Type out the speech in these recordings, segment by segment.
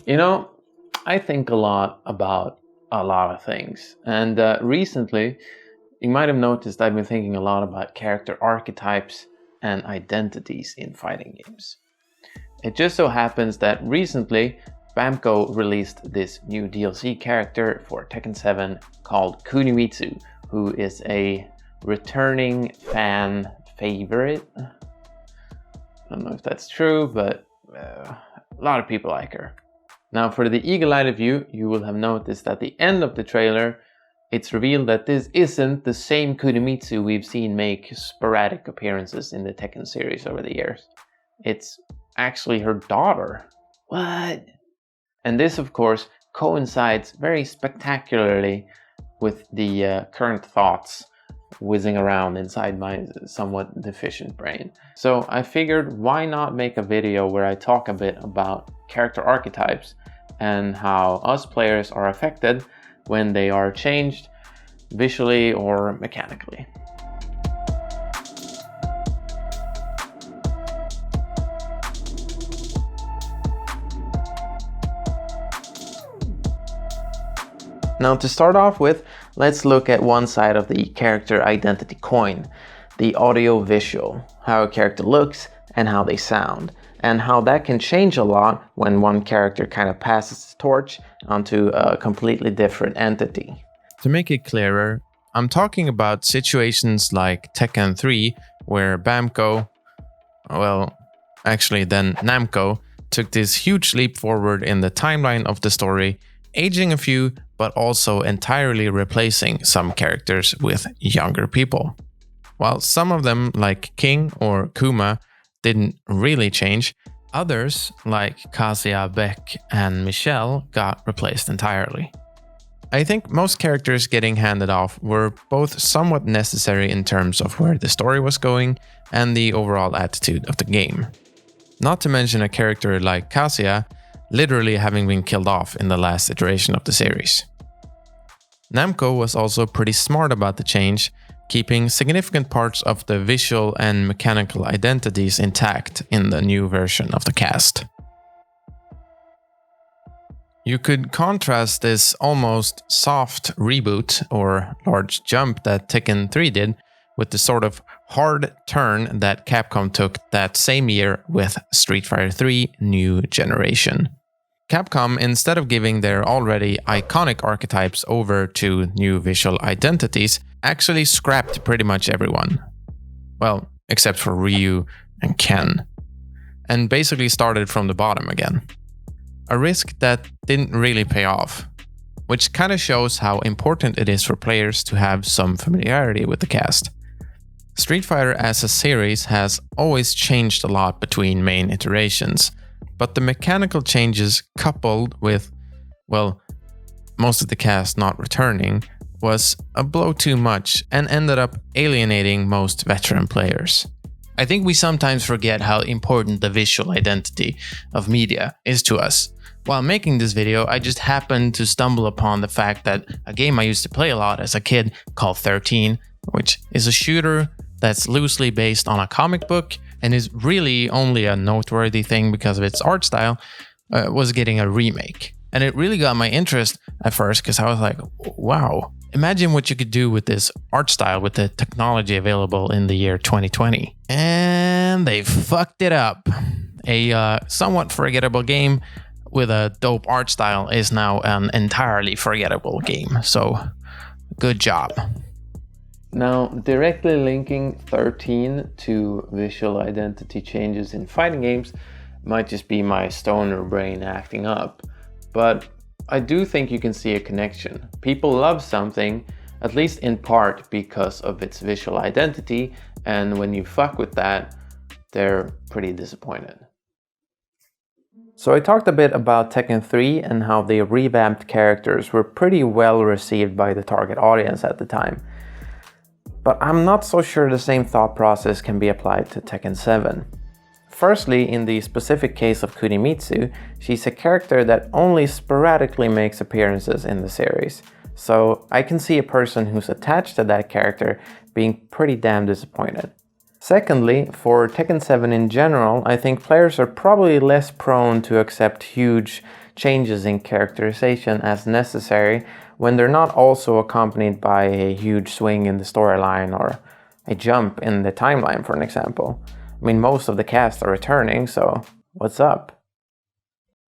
You know, I think a lot about a lot of things. And recently, you might have noticed I've been thinking a lot about character archetypes and identities in fighting games. It just so happens that recently, Bamco released this new DLC character for Tekken 7 called Kunimitsu, who is a returning fan favorite. I don't know if that's true, but a lot of people like her. Now, for the eagle-eyed view, you will have noticed at the end of the trailer, it's revealed that this isn't the same Kunimitsu we've seen make sporadic appearances in the Tekken series over the years. It's actually her daughter. What? And this, of course, coincides very spectacularly with the current thoughts whizzing around inside my somewhat deficient brain. So I figured, why not make a video where I talk a bit about character archetypes and how us players are affected when they are changed visually or mechanically. Now, to start off with, let's look at one side of the character identity coin, the audio-visual, how a character looks and how they sound, and how that can change a lot when one character kind of passes the torch onto a completely different entity. To make it clearer, I'm talking about situations like Tekken 3, where Bamco, then Namco, took this huge leap forward in the timeline of the story, aging a few, but also entirely replacing some characters with younger people. While some of them, like King or Kuma, didn't really change, others, like Kazuya, Beck, and Michelle, got replaced entirely. I think most characters getting handed off were both somewhat necessary in terms of where the story was going and the overall attitude of the game. Not to mention a character like Kazuya literally having been killed off in the last iteration of the series. Namco was also pretty smart about the change, keeping significant parts of the visual and mechanical identities intact in the new version of the cast. You could contrast this almost soft reboot or large jump that Tekken 3 did with the sort of hard turn that Capcom took that same year with Street Fighter 3 New Generation. Capcom, instead of giving their already iconic archetypes over to new visual identities, actually scrapped pretty much everyone. Well, except for Ryu and Ken. And basically started from the bottom again. A risk that didn't really pay off, which kind of shows how important it is for players to have some familiarity with the cast. Street Fighter as a series has always changed a lot between main iterations, but the mechanical changes coupled with, most of the cast not returning, was a blow too much and ended up alienating most veteran players. I think we sometimes forget how important the visual identity of media is to us. While making this video, I just happened to stumble upon the fact that a game I used to play a lot as a kid called 13, which is a shooter that's loosely based on a comic book and is really only a noteworthy thing because of its art style, was getting a remake. And it really got my interest at first because I was like, wow, imagine what you could do with this art style with the technology available in the year 2020. And they fucked it up. A somewhat forgettable game with a dope art style is now an entirely forgettable game. So, good job. Now, directly linking 13 to visual identity changes in fighting games might just be my stoner brain acting up, but I do think you can see a connection. People love something, at least in part because of its visual identity, and when you fuck with that, they're pretty disappointed. So I talked a bit about Tekken 3 and how the revamped characters were pretty well received by the target audience at the time. But I'm not so sure the same thought process can be applied to Tekken 7. Firstly, in the specific case of Kunimitsu, she's a character that only sporadically makes appearances in the series, so I can see a person who's attached to that character being pretty damn disappointed. Secondly, for Tekken 7 in general, I think players are probably less prone to accept huge changes in characterization as necessary when they're not also accompanied by a huge swing in the storyline or a jump in the timeline, for an example. I mean, most of the cast are returning, so what's up?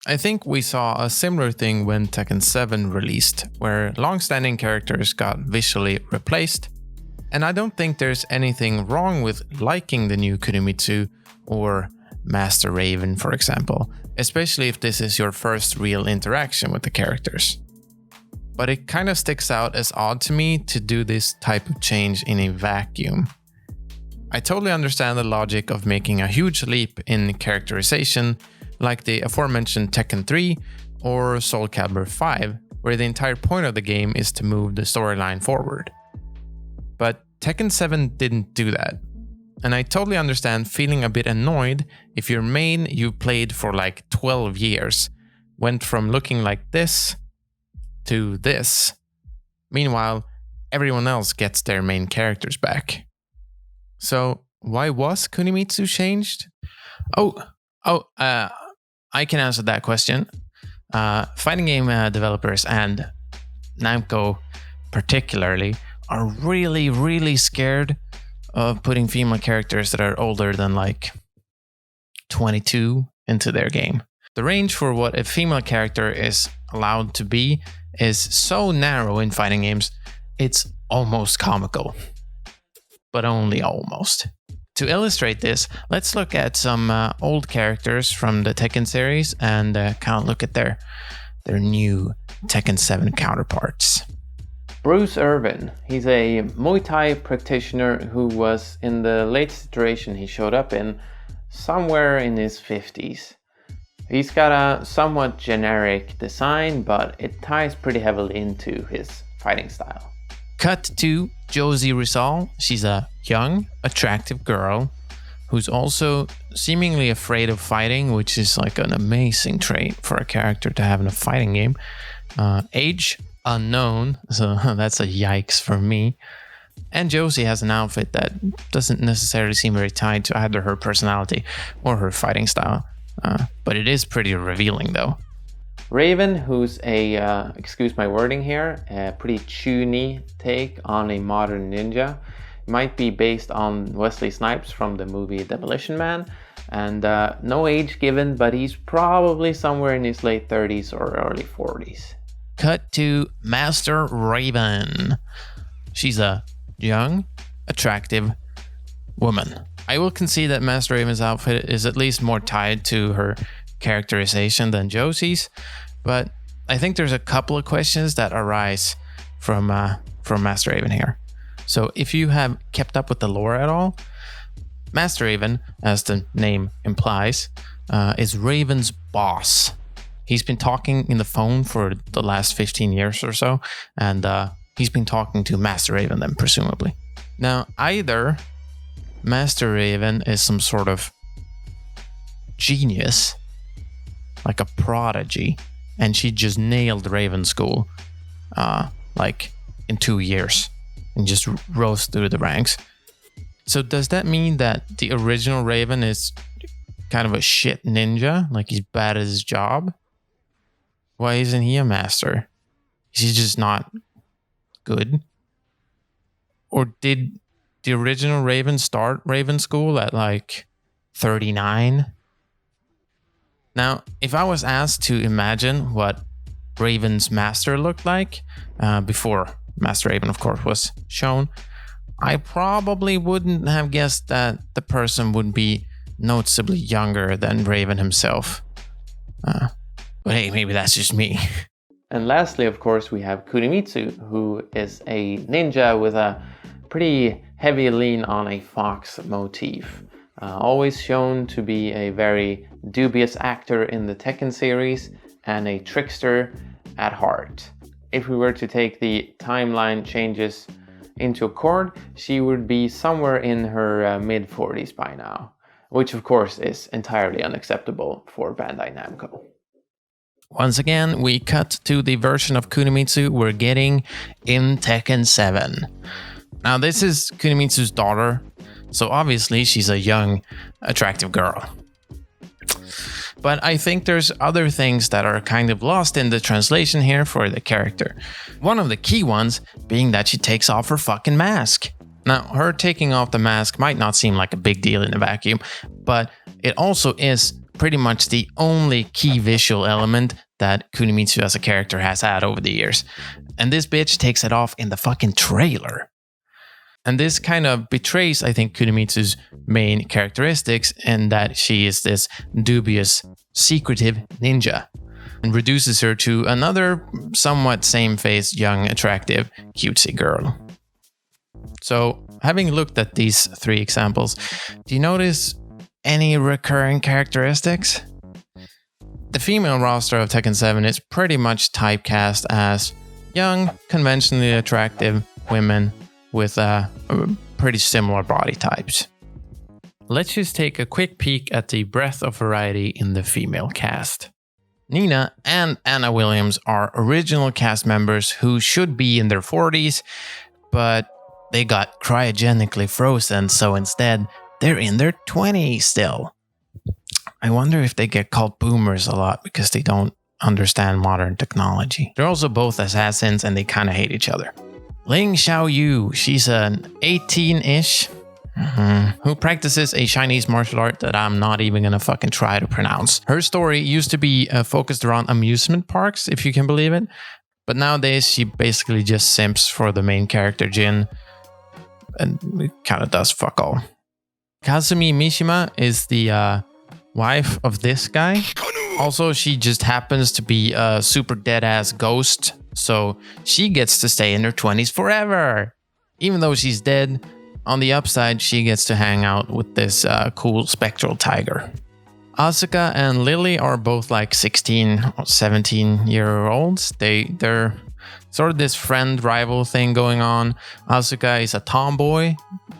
I think we saw a similar thing when Tekken 7 released, where long-standing characters got visually replaced. And I don't think there's anything wrong with liking the new Kunimitsu or Master Raven, for example, especially if this is your first real interaction with the characters. But it kind of sticks out as odd to me to do this type of change in a vacuum. I totally understand the logic of making a huge leap in characterization, like the aforementioned Tekken 3 or Soul Calibur 5, where the entire point of the game is to move the storyline forward. But Tekken 7 didn't do that. And I totally understand feeling a bit annoyed if your main you played for like 12 years went from looking like this to this. Meanwhile, everyone else gets their main characters back. So why was Kunimitsu changed? I can answer that question. Fighting game developers and Namco particularly are really, really scared of putting female characters that are older than like 22 into their game. The range for what a female character is allowed to be is so narrow in fighting games, it's almost comical. But only almost. To illustrate this, let's look at some old characters from the Tekken series and kind of look at their new Tekken 7 counterparts. Bruce Irvin. He's a Muay Thai practitioner who was in the latest iteration he showed up in, somewhere in his 50s. He's got a somewhat generic design, but it ties pretty heavily into his fighting style. Cut to Josie Rizal. She's a young, attractive girl who's also seemingly afraid of fighting, which is like an amazing trait for a character to have in a fighting game. Age unknown, so that's a yikes for me. And Josie has an outfit that doesn't necessarily seem very tied to either her personality or her fighting style, but it is pretty revealing though. Raven, who's a, excuse my wording here, a pretty chuny take on a modern ninja. Might be based on Wesley Snipes from the movie Demolition Man, and no age given, but he's probably somewhere in his late 30s or early 40s. Cut to Master Raven. She's a young, attractive woman. I will concede that Master Raven's outfit is at least more tied to her characterization than Josie's, but I think there's a couple of questions that arise from Master Raven here. So if you have kept up with the lore at all, Master Raven, as the name implies, is Raven's boss. He's been talking in the phone for the last 15 years or so, and he's been talking to Master Raven then, presumably. Now, either Master Raven is some sort of genius, like a prodigy, and she just nailed Raven School like in 2 years and just rose through the ranks. So does that mean that the original Raven is kind of a shit ninja, like he's bad at his job? Why isn't he a master? Is he just not good? Or did the original Raven start Raven School at like 39? Now, if I was asked to imagine what Raven's master looked like, before Master Raven, of course, was shown, I probably wouldn't have guessed that the person would be noticeably younger than Raven himself. But hey, maybe that's just me. And lastly, of course, we have Kunimitsu, who is a ninja with a pretty heavy lean on a fox motif. Always shown to be a very dubious actor in the Tekken series and a trickster at heart. If we were to take the timeline changes into accord, she would be somewhere in her mid-40s by now, which of course is entirely unacceptable for Bandai Namco. Once again, we cut to the version of Kunimitsu we're getting in Tekken 7. Now, this is Kunimitsu's daughter, so obviously she's a young, attractive girl. But I think there's other things that are kind of lost in the translation here for the character. One of the key ones being that she takes off her fucking mask. Now, her taking off the mask might not seem like a big deal in a vacuum, but it also is pretty much the only key visual element that Kunimitsu as a character has had over the years. And this bitch takes it off in the fucking trailer. And this kind of betrays, I think, Kunimitsu's main characteristics in that she is this dubious, secretive ninja, and reduces her to another somewhat same-faced, young, attractive, cutesy girl. So, having looked at these three examples, do you notice any recurring characteristics? The female roster of Tekken 7 is pretty much typecast as young, conventionally attractive women with pretty similar body types. Let's just take a quick peek at the breadth of variety in the female cast. Nina and Anna Williams are original cast members who should be in their 40s, but they got cryogenically frozen, so instead they're in their 20s still. I wonder if they get called boomers a lot because they don't understand modern technology. They're also both assassins and they kind of hate each other. Ling Xiaoyu, she's an 18-ish who practices a Chinese martial art that I'm not even gonna fucking try to pronounce. Her story used to be focused around amusement parks, if you can believe it, but nowadays she basically just simps for the main character Jin and kind of does fuck all. Kazumi Mishima is the wife of this guy. Also, she just happens to be a super dead-ass ghost, so she gets to stay in her 20s forever. Even though she's dead, on the upside, she gets to hang out with this cool spectral tiger. Asuka and Lily are both like 16 or 17-year-olds. They're sort of this friend-rival thing going on. Asuka is a tomboy,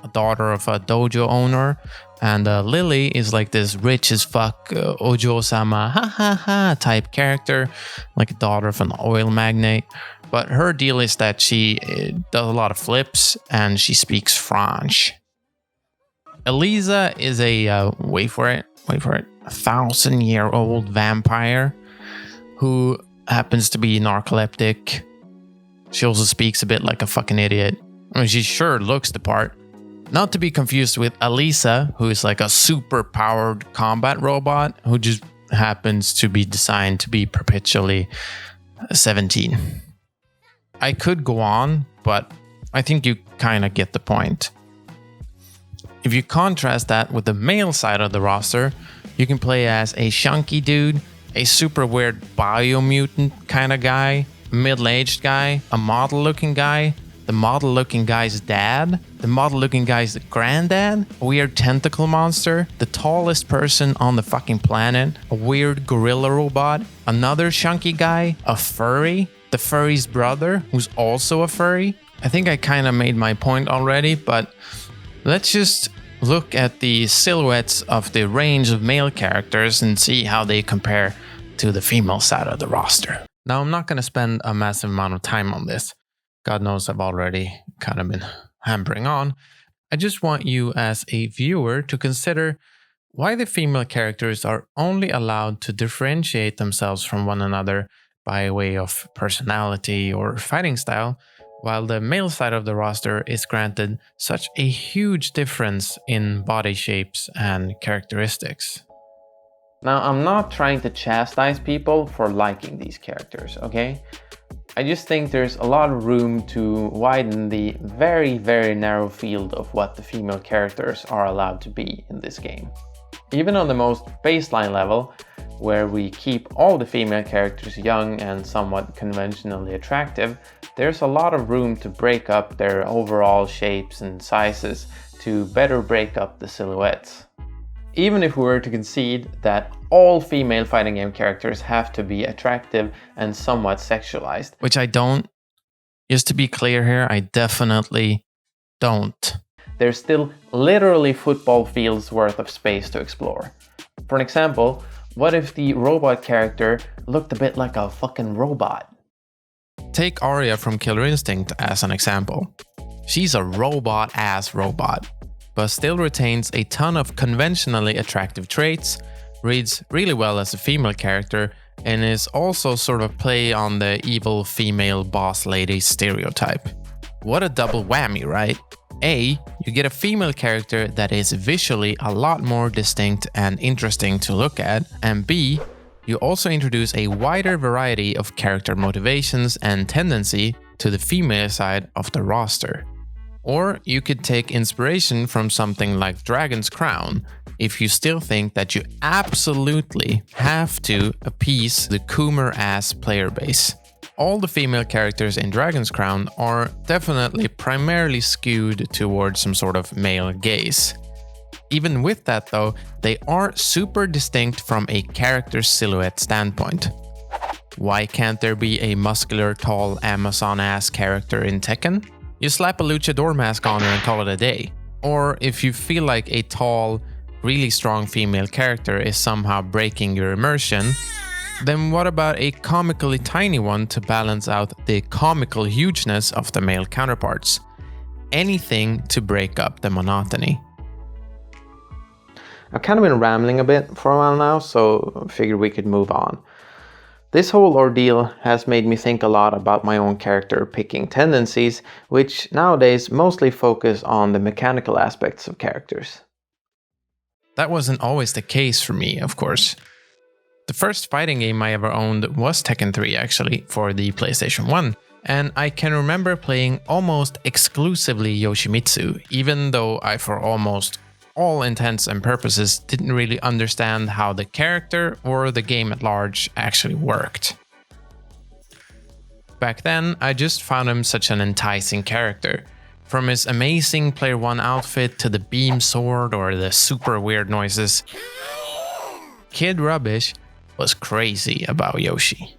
a daughter of a dojo owner, and Lily is like this rich as fuck Ojo-sama ha ha ha type character, like a daughter of an oil magnate. But her deal is that she does a lot of flips and she speaks French. Elisa is a, wait for it, 1,000-year-old vampire who happens to be narcoleptic. She also speaks a bit like a fucking idiot. I mean, she sure looks the part. Not to be confused with Alisa, who is like a super-powered combat robot who just happens to be designed to be perpetually 17. I could go on, but I think you kind of get the point. If you contrast that with the male side of the roster, you can play as a chunky dude, a super weird biomutant kind of guy, middle-aged guy, a model-looking guy, the model-looking guy's dad, the model-looking guy's granddad, a weird tentacle monster, the tallest person on the fucking planet, a weird gorilla robot, another chunky guy, a furry, the furry's brother, who's also a furry. I think I kind of made my point already, but let's just look at the silhouettes of the range of male characters and see how they compare to the female side of the roster. Now, I'm not going to spend a massive amount of time on this. God knows I've already kind of been hampering on. I just want you as a viewer to consider why the female characters are only allowed to differentiate themselves from one another by way of personality or fighting style, while the male side of the roster is granted such a huge difference in body shapes and characteristics. Now, I'm not trying to chastise people for liking these characters, okay? I just think there's a lot of room to widen the very, very narrow field of what the female characters are allowed to be in this game. Even on the most baseline level, where we keep all the female characters young and somewhat conventionally attractive, there's a lot of room to break up their overall shapes and sizes to better break up the silhouettes. Even if we were to concede that all female fighting game characters have to be attractive and somewhat sexualized. Which I don't. Just to be clear here, I definitely don't. There's still literally football fields worth of space to explore. For an example, what if the robot character looked a bit like a fucking robot? Take Arya from Killer Instinct as an example. She's a robot-ass robot, but still retains a ton of conventionally attractive traits, reads really well as a female character, and is also sort of play on the evil female boss lady stereotype. What a double whammy, right? A, you get a female character that is visually a lot more distinct and interesting to look at, and B, you also introduce a wider variety of character motivations and tendency to the female side of the roster. Or you could take inspiration from something like Dragon's Crown, if you still think that you absolutely have to appease the Coomer-ass player base. All the female characters in Dragon's Crown are definitely primarily skewed towards some sort of male gaze. Even with that though, they are super distinct from a character silhouette standpoint. Why can't there be a muscular, tall, Amazon-ass character in Tekken? You slap a luchador mask on her and call it a day. Or if you feel like a tall, really strong female character is somehow breaking your immersion, then what about a comically tiny one to balance out the comical hugeness of the male counterparts? Anything to break up the monotony. I've kind of been rambling a bit for a while now, so I figured we could move on. This whole ordeal has made me think a lot about my own character picking tendencies, which nowadays mostly focus on the mechanical aspects of characters. That wasn't always the case for me, of course. The first fighting game I ever owned was Tekken 3 actually, for the PlayStation 1, and I can remember playing almost exclusively Yoshimitsu, even though I for almost all intents and purposes didn't really understand how the character or the game at large actually worked. Back then, I just found him such an enticing character. From his amazing Player 1 outfit to the beam sword or the super weird noises, Kid Rubbish was crazy about Yoshi.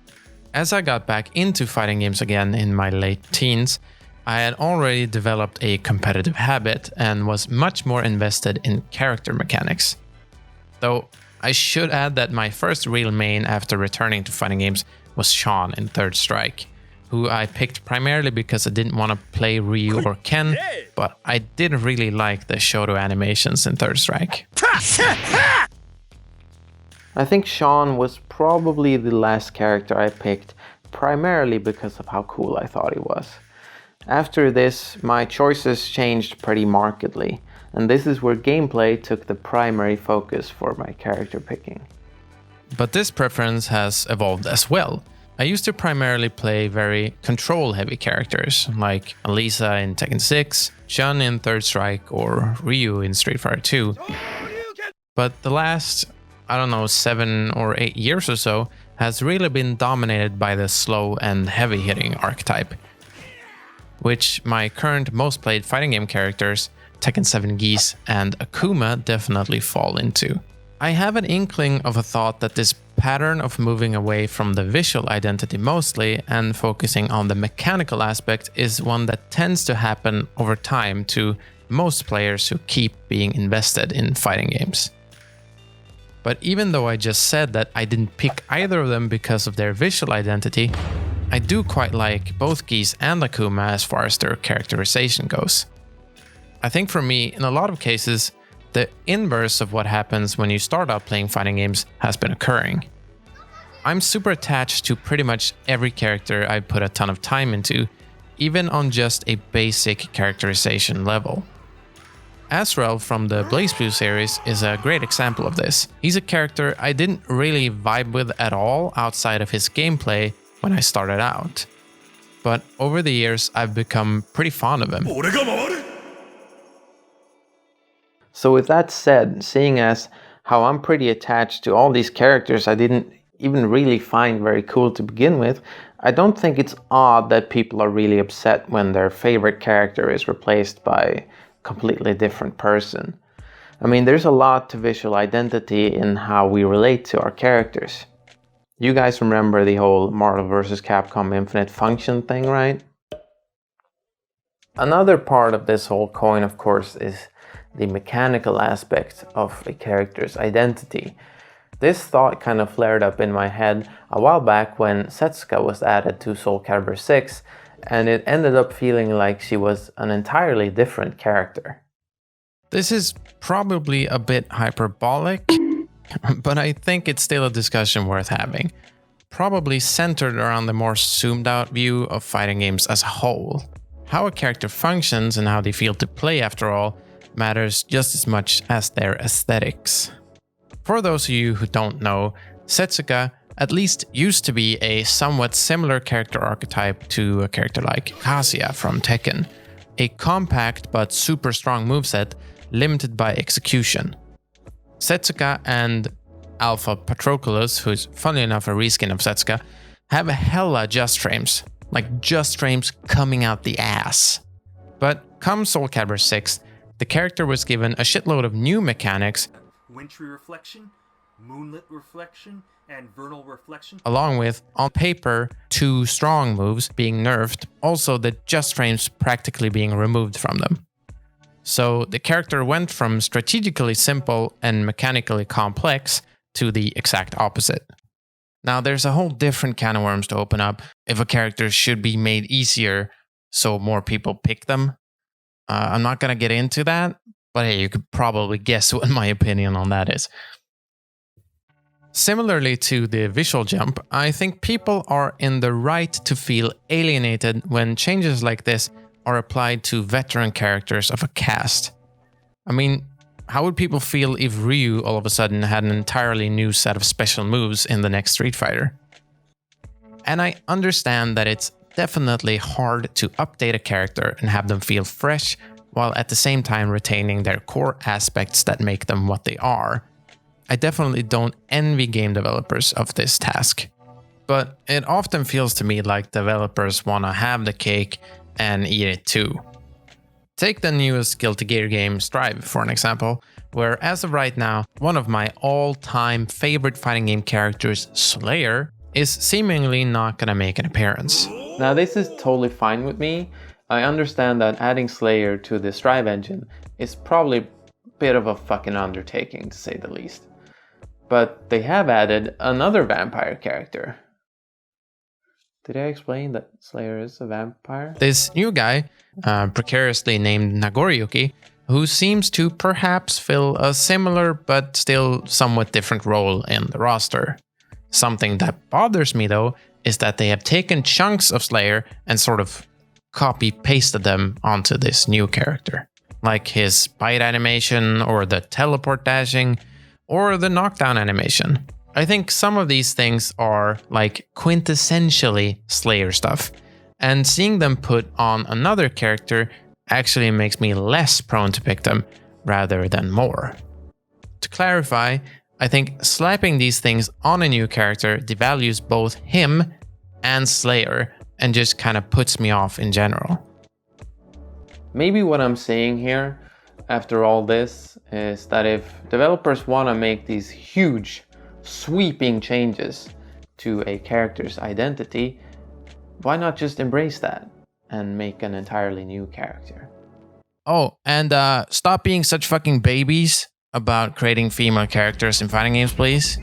As I got back into fighting games again in my late teens, I had already developed a competitive habit and was much more invested in character mechanics. Though I should add that my first real main after returning to fighting games was Sean in Third Strike, who I picked primarily because I didn't want to play Ryu or Ken, but I did really like the Shoto animations in Third Strike. I think Sean was probably the last character I picked, primarily because of how cool I thought he was. After this, my choices changed pretty markedly, and this is where gameplay took the primary focus for my character picking. But this preference has evolved as well. I used to primarily play very control-heavy characters, like Elisa in Tekken 6, Chun in Third Strike, or Ryu in Street Fighter 2. But the last, 7 or 8 years or so, has really been dominated by the slow and heavy-hitting archetype, which my current most played fighting game characters, Tekken 7 Geese and Akuma, definitely fall into. I have an inkling of a thought that this pattern of moving away from the visual identity mostly and focusing on the mechanical aspect is one that tends to happen over time to most players who keep being invested in fighting games. But even though I just said that I didn't pick either of them because of their visual identity, I do quite like both Geese and Akuma as far as their characterization goes. I think for me, in a lot of cases, the inverse of what happens when you start out playing fighting games has been occurring. I'm super attached to pretty much every character I put a ton of time into, even on just a basic characterization level. Azrael from the BlazBlue series is a great example of this. He's a character I didn't really vibe with at all outside of his gameplay when I started out. But over the years, I've become pretty fond of him. So with that said, seeing as how I'm pretty attached to all these characters I didn't even really find very cool to begin with, I don't think it's odd that people are really upset when their favorite character is replaced by a completely different person. I mean, there's a lot to visual identity in how we relate to our characters. You guys remember the whole Marvel vs. Capcom Infinite Function thing, right? Another part of this whole coin, of course, is the mechanical aspect of a character's identity. This thought kind of flared up in my head a while back when Setsuka was added to Soul Calibur 6, and it ended up feeling like she was an entirely different character. This is probably a bit hyperbolic, but I think it's still a discussion worth having. Probably centered around the more zoomed out view of fighting games as a whole. How a character functions and how they feel to play, after all, matters just as much as their aesthetics. For those of you who don't know, Setsuka at least used to be a somewhat similar character archetype to a character like Kazuya from Tekken. A compact but super strong moveset, limited by execution. Setsuka and Alpha Patroclus, who's funnily enough a reskin of Setsuka, have a hella just frames. Like just frames coming out the ass. But come Soul Calibur 6, the character was given a shitload of new mechanics, wintry reflection, moonlit reflection, and vernal reflection, along with, on paper, 2 strong moves being nerfed, also the just frames practically being removed from them. So the character went from strategically simple and mechanically complex to the exact opposite. Now, there's a whole different can of worms to open up if a character should be made easier so more people pick them. I'm not going to get into that, but hey, you could probably guess what my opinion on that is. Similarly to the visual jump, I think people are in the right to feel alienated when changes like this are applied to veteran characters of a cast. I mean, how would people feel if Ryu all of a sudden had an entirely new set of special moves in the next Street Fighter? And I understand that it's definitely hard to update a character and have them feel fresh, while at the same time retaining their core aspects that make them what they are. I definitely don't envy game developers of this task. But it often feels to me like developers want to have the cake and eat it too. Take the newest Guilty Gear game, Strive, for an example, where as of right now, one of my all-time favorite fighting game characters, Slayer, is seemingly not gonna make an appearance. Now this is totally fine with me. I understand that adding Slayer to the Strive engine is probably a bit of a fucking undertaking, to say the least. But they have added another vampire character. Did I explain that Slayer is a vampire? This new guy, precariously named Nagoriyuki, who seems to perhaps fill a similar but still somewhat different role in the roster. Something that bothers me though is that they have taken chunks of Slayer and sort of copy-pasted them onto this new character. Like his bite animation, or the teleport dashing, or the knockdown animation. I think some of these things are like quintessentially Slayer stuff, and seeing them put on another character actually makes me less prone to pick them rather than more. To clarify, I think slapping these things on a new character devalues both him and Slayer and just kind of puts me off in general. Maybe what I'm saying here, after all this, is that if developers want to make these huge, sweeping changes to a character's identity, why not just embrace that and make an entirely new character? Oh, and stop being such fucking babies about creating female characters in fighting games, please.